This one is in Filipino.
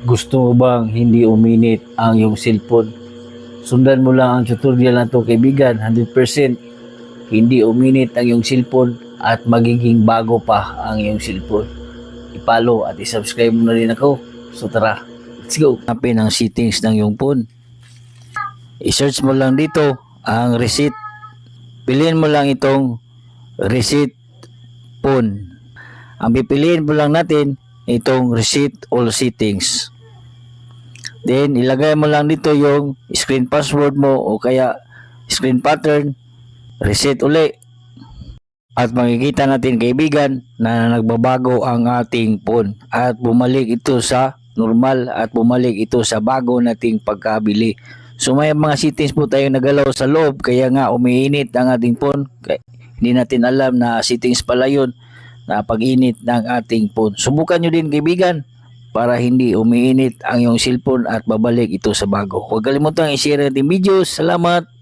Gusto mo bang hindi uminit ang iyong cellphone? Sundan mo lang ang tutorial na to kaibigan, 100% hindi uminit ang iyong cellphone at magiging bago pa ang iyong cellphone. I-follow at i-subscribe mo na rin ako. So tara, let's go. Hanapin ang settings ng iyong phone. I-search mo lang dito ang reset. Piliin mo lang itong reset phone. Ang pipiliin mo lang natin itong reset all settings. Then ilagay mo lang dito yung screen password mo o kaya screen pattern, reset uli. At makikita natin kaibigan na nagbabago ang ating phone at bumalik ito sa normal at bumalik ito sa bago nating pagkabili. So may mga settings po tayong nagalaw sa loob kaya nga umiinit ang ating phone. Hindi natin alam na settings pala yun na pag-init ng ating phone. Subukan nyo din kaibigan para hindi umiinit ang iyong cellphone at babalik ito sa bago. Huwag kalimutang i-share natin videos. Salamat!